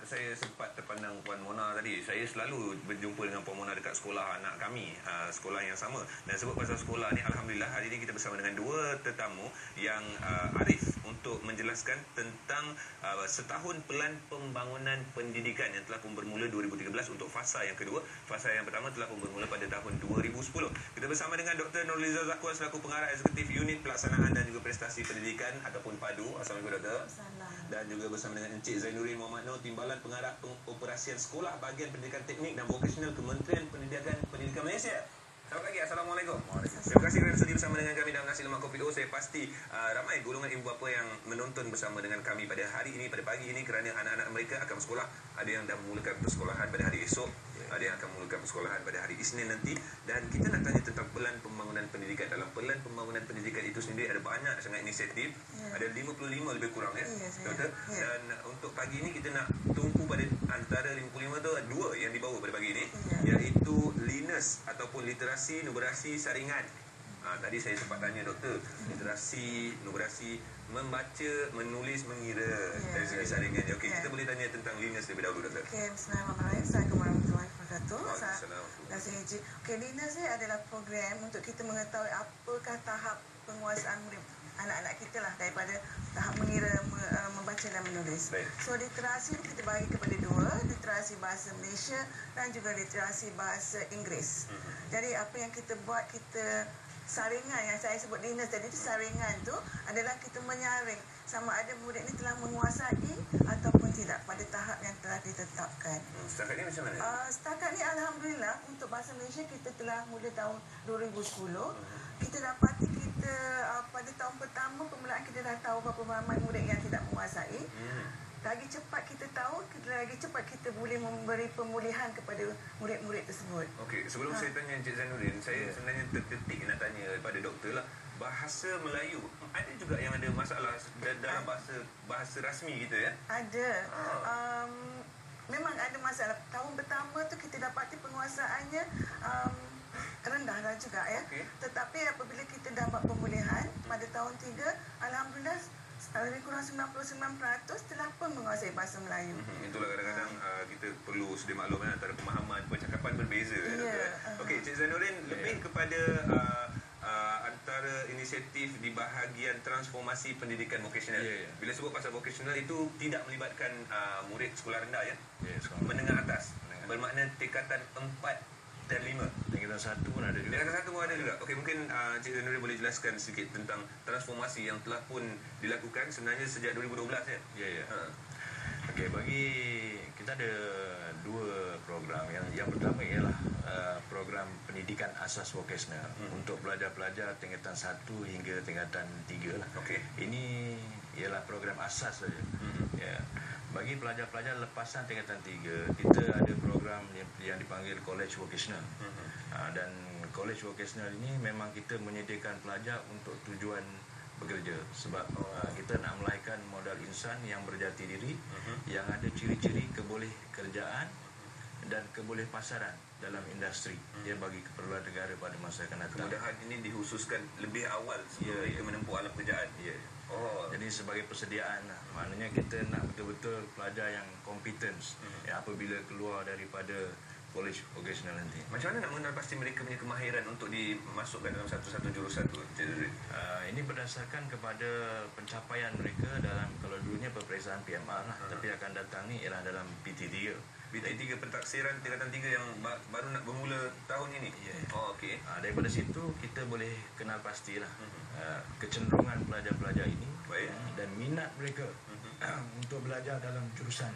saya sempat terpandang Puan Mona tadi. Saya selalu berjumpa dengan Puan Mona dekat sekolah anak kami, sekolah yang sama. Dan sebut pasal sekolah ni, alhamdulillah hari ini kita bersama dengan dua tetamu yang arif untuk menjelaskan tentang setahun pelan pembangunan pendidikan yang telah pun bermula 2013 untuk fasa yang kedua. Fasa yang pertama telah pun bermula pada tahun 2010. Kita bersama dengan Dr. Nurliza Zakwan selaku pengarah eksekutif Unit Pelaksanaan dan juga Prestasi Pendidikan ataupun PADU. Assalamualaikum Doktor. Dan juga bersama dengan Encik Zainuddin Muhammad Noor, Timbalan Pengarah Pengoperasian Sekolah Bahagian Pendidikan Teknik dan Vokasional Kementerian Pendidikan Malaysia. Selamat pagi, Assalamualaikum. Terima kasih kerana sedia bersama dengan kami dalam Nasi Lemak Kopi O. Saya pasti ramai golongan ibu bapa yang menonton bersama dengan kami pada hari ini, pada pagi ini, kerana anak-anak mereka akan bersekolah. Ada yang dah memulakan persekolahan pada hari esok, ada yang akan memulakan persekolahan pada hari Isnin nanti. Dan kita nak tanya tentang pelan pembangunan pendidikan. Dalam pelan pembangunan pendidikan itu sendiri ada banyak sangat inisiatif. Ada 55 lebih kurang Doktor. Dan untuk pagi ini kita nak tumpu pada antara 55 tu dua yang dibawa pada pagi ini, iaitu LINUS ataupun literasi numerasi saringan. Tadi saya sempat tanya doktor, literasi numerasi membaca, menulis, mengira dari segi saringan. Okey, kita boleh tanya tentang LINUS lebih dahulu doktor. Okey, bismillahirrahmanirrahim. Assalamualaikum warahmatullahi wabarakatuh. Terima kasih Encik. Okey, LINUS ni adalah program untuk kita mengetahui apakah tahap penguasaan murid anak-anak kita lah daripada tahap mengira, membaca dan menulis. So literasi ni kita bagi kepada dua, literasi bahasa Malaysia dan juga literasi bahasa Inggeris. Jadi apa yang kita buat, kita saringan yang saya sebut LINUS tadi, saringan tu adalah kita menyaring sama ada murid ni telah menguasai ataupun tidak pada tahap yang telah ditetapkan. Setakat ni macam mana? Setakat ni alhamdulillah untuk bahasa Malaysia kita telah mula tahun 2010. Kita dapati kita pada tahun pertama permulaan kita dah tahu berapa ramai murid yang tidak menguasai. Lagi cepat kita tahu, lagi cepat kita boleh memberi pemulihan kepada murid-murid tersebut. Okey, sebelum saya tanya Encik Zainuddin, saya sebenarnya terketik nak tanya pada doktor lah. Bahasa Melayu, ada juga yang ada masalah dalam bahasa rasmi kita ya? Ada. Memang ada masalah. Tahun pertama tu kita dapati penguasaannya rendah dah juga ya. Tetapi apabila kita dapat pemulihan pada tahun 3, alhamdulillah lebih kurang 99% telah pun menguasai bahasa Melayu. Itulah kadang-kadang kita perlu sedia maklum antara pemahaman, percakapan berbeza. Okey, Cik Zainuddin, lebih kepada antara inisiatif di bahagian transformasi pendidikan vokasional. Bila sebut pasal vokasional itu tidak melibatkan murid sekolah rendah ya? Menengah atas. Bermakna tingkatan 4 dan 5. Tingkatan 1 pun ada juga. Tingkatan 1 pun ada juga. Okey, mungkin Cik Zainuddin boleh jelaskan sedikit tentang transformasi yang telah pun dilakukan sebenarnya sejak 2012 ya? Ya. Okey, bagi kita ada dua program. Yang pertama ialah program pendidikan asas vokasional untuk pelajar-pelajar tingkatan 1 hingga tingkatan 3 lah. Okey. Ini ialah program asas saja. Ya. Bagi pelajar-pelajar lepasan tingkatan 3, kita ada program yang dipanggil College Vocational. Dan College Vocational ini memang kita menyediakan pelajar untuk tujuan bekerja. Sebab kita nak melahirkan modal insan yang berjati diri, yang ada ciri-ciri keboleh kerjaan dan keboleh pasaran dalam industri. Dia bagi keperluan negara pada masa akan datang. Kemudahan ini dihususkan lebih awal sebelum mereka menempuh alam pekerjaan. Jadi sebagai persediaan lah. Maknanya kita nak betul-betul pelajar yang kompeten apabila keluar daripada college vocational nanti. Macam mana nak mengenal pasti mereka punya kemahiran untuk dimasukkan dalam satu-satu jurusan tu? Ini berdasarkan kepada pencapaian mereka dalam, kalau dulunya peperiksaan PMR lah, tapi akan datang ni ialah dalam PT3. PT3 pentaksiran tingkatan 3 yang baru nak bermula tahun ini. Okey. Daripada situ kita boleh kenal pastilah kecenderungan pelajar-pelajar ini dan minat mereka untuk belajar dalam jurusan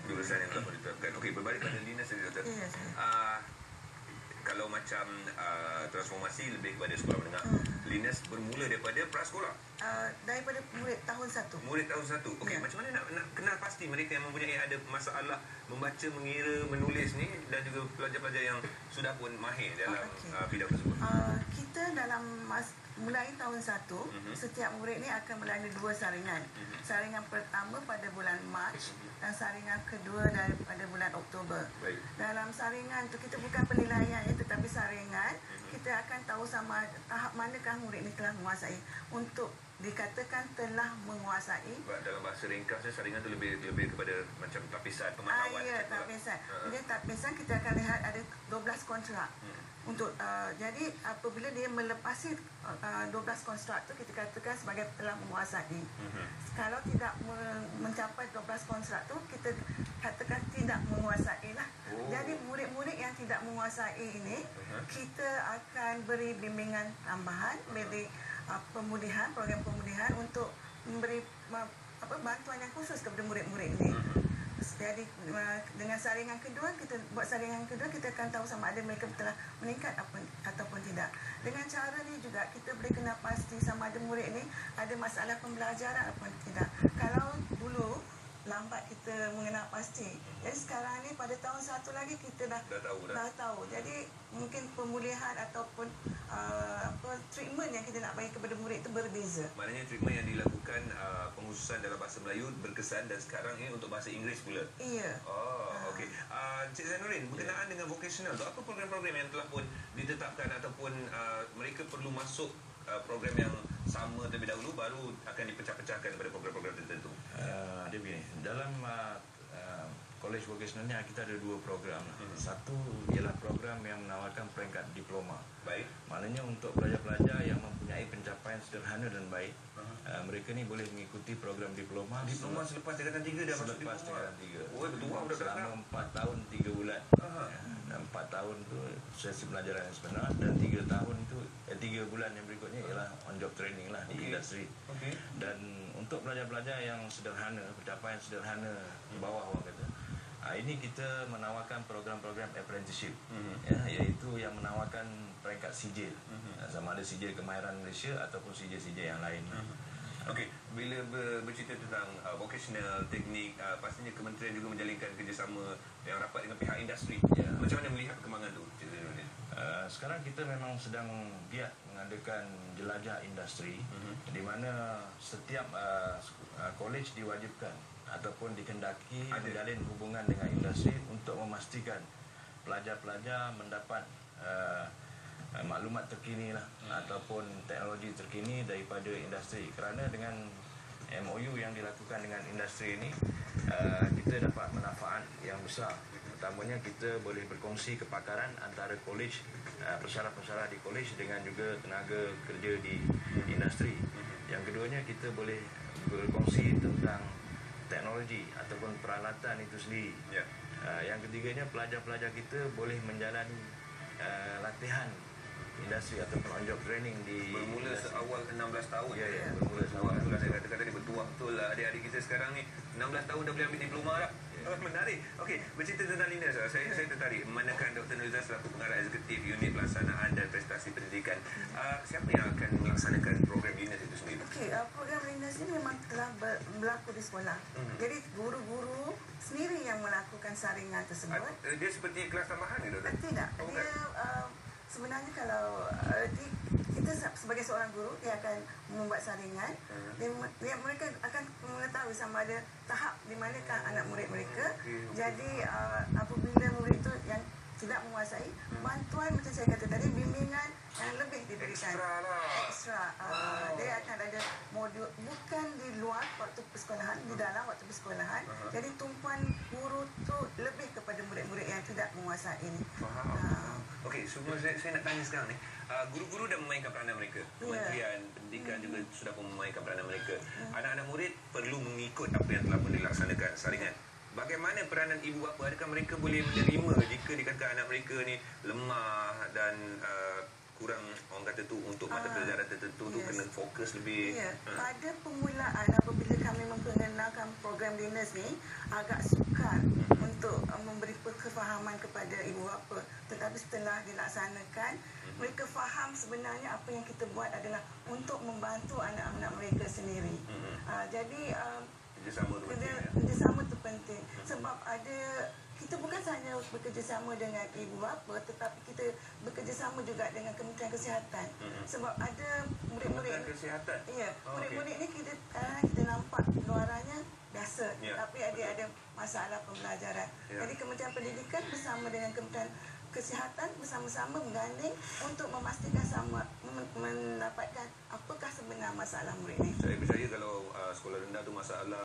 yang telah ditetapkan. Okey, berbalik pada LINUS tadi doktor. Kalau macam transformasi lebih kepada sekolah menengah, LINUS bermula daripada prasekolah. Daripada murid tahun 1. Murid tahun 1. Okey, macam mana nak kenal pasti mereka yang mempunyai ada masalah membaca, mengira, menulis ni dan juga pelajar-pelajar yang sudah pun mahir dalam bidang tersebut? Kita dalam mulai tahun 1, setiap murid ni akan melalui 2 saringan. Saringan pertama pada bulan Mac dan saringan kedua daripada bulan Oktober. Dalam saringan tu kita bukan penilaian tetapi saringan, kita akan tahu sama tahap manakah murid ni telah menguasai. Untuk dikatakan telah menguasai. Dalam bahasa ringkasnya saringan tu lebih kepada macam tapisan pemantauan. Ya, tapisan. Dia tapisan kita akan lihat ada 12 kontrak. Untuk jadi apabila dia melepasi 12 kontrak tu kita katakan sebagai telah menguasai. Kalau tidak mencapai 12 kontrak tu kita katakan tidak menguasai lah. Jadi murid-murid yang tidak menguasai ini kita akan beri bimbingan tambahan, beri pemulihan, program pemulihan untuk memberi bantuan yang khusus kepada murid-murid ini. Jadi dengan saringan kedua, kita buat saringan kedua, kita akan tahu sama ada mereka telah meningkat ataupun tidak. Dengan cara ni juga kita boleh kena pasti sama ada murid ni ada masalah pembelajaran ataupun tidak. Kalau dulu lambat kita mengenal pasti. Jadi sekarang ni pada tahun 1 lagi kita dah tahu. Jadi mungkin pemulihan ataupun treatment yang kita nak bagi kepada murid itu berbeza. Maknanya treatment yang dilakukan pengkhususan dalam bahasa Melayu berkesan dan sekarang ini untuk bahasa Inggeris pula. Iya. Okey. Cik Zainuddin, berkenaan dengan vocational tu, apa program-program yang telah pun ditetapkan ataupun mereka perlu masuk program yang sama terlebih dahulu baru akan dipecah-pecahkan pada program-program tertentu? Dia begini, dalam college vocational ni kita ada 2 program. Satu ialah program yang menawarkan peringkat diploma. Baik. Maknanya untuk pelajar-pelajar yang mempunyai pencapaian sederhana dan baik, mereka ni boleh mengikuti program diploma. Diploma selepas tingkatan 3 dah masuk diploma. Selepas tingkatan 3. Oh, bertuah budak selama 4 tahun 3 bulan. Dan 4 tahun tu sesi pelajaran yang sebenar, dan 3 tahun tu 3 bulan yang berikutnya ialah on job training lah di industri. Dan untuk pelajar-pelajar yang sederhana, pencapaian sederhana bawah orang kata, ini kita menawarkan program-program apprenticeship, iaitu yang menawarkan peringkat sijil, sama ada sijil kemahiran Malaysia ataupun sijil-sijil yang lain. Okey, bila bercerita tentang vocational, teknik, pastinya kementerian juga menjalinkan kerjasama yang rapat dengan pihak industri. Macam mana melihat perkembangan tu? Sekarang kita memang sedang giat mengadakan jelajah industri, di mana setiap college diwajibkan ataupun dikendaki menjalin hubungan dengan industri untuk memastikan pelajar-pelajar mendapat maklumat terkini lah, ataupun teknologi terkini daripada industri. Kerana dengan MOU yang dilakukan dengan industri ini, kita dapat manfaat yang besar. Pertamanya kita boleh berkongsi kepakaran antara college, pensyarah-pensyarah di college dengan juga tenaga kerja di industri. Yang keduanya kita boleh berkongsi tentang teknologi ataupun peralatan itu sendiri. Yang ketiganya pelajar-pelajar kita boleh menjalani latihan industri ataupun on job training di bermula industri. seawal 16 tahun. Bermula seawal. Itulah saya katakan tadi, bertuah betul lah adik-adik kita sekarang ni 16 tahun dah boleh ambil diploma dah. Menarik. Okey, bercerita tentang Linda, saya tertarik memandangkan Dr. Nurhaliza selaku pengarah eksekutif unit pelaksanaan dan prestasi pendidikan. Siapa yang akan melaksanakan program Linda itu sendiri? Okey, program Linus ini memang telah berlaku di sekolah. Jadi guru-guru sendiri yang melakukan saringan tersebut. Dia seperti kelas tambahan ke, Doktor? Tidak. Dia sebenarnya kalau kita sebagai seorang guru, dia akan membuat saringan. Mereka akan mengetahui sama ada tahap di manakah anak murid mereka. Jadi apabila murid itu yang tidak menguasai, bantuan macam saya kata tadi, bimbingan yang lebih diberikan. Ekstra. Dia akan ada modul, bukan di luar waktu persekolahan, di dalam waktu persekolahan. Jadi tumpuan guru tu lebih kepada murid-murid yang tidak menguasai ini. Okey, semua saya nak tanya sekarang ni. Guru-guru dah memainkan peranan mereka. Kementerian Pendidikan juga sudah pun memainkan peranan mereka. Anak-anak murid perlu mengikut apa yang telah pun dilaksanakan saringan. Bagaimana peranan ibu bapa? Adakah mereka boleh menerima jika dikatakan anak mereka ni lemah dan kurang, orang kata tu, untuk mata pelajaran tertentu tu kena fokus lebih? Pada permulaan apabila kami memperkenalkan program Linus ni, agak sukar untuk memberi kefahaman kepada ibu bapa. Tetapi setelah dilaksanakan, mereka faham sebenarnya apa yang kita buat adalah untuk membantu anak-anak mereka sendiri. Jadi kerjasama tu penting. Sebab kita bukan sahaja bekerjasama dengan ibu bapa, tetapi kita bekerjasama juga dengan Kementerian Kesihatan. Sebab ada murid-murid kesihatan. Murid-murid ni kita nampak luarannya biasa, tapi ada masalah pembelajaran. Jadi Kementerian Pendidikan bersama dengan Kementerian kesihatan bersama-sama mengganding untuk memastikan sama mendapatkan apakah sebenar masalah murid ini. Saya percaya kalau sekolah rendah tu masalah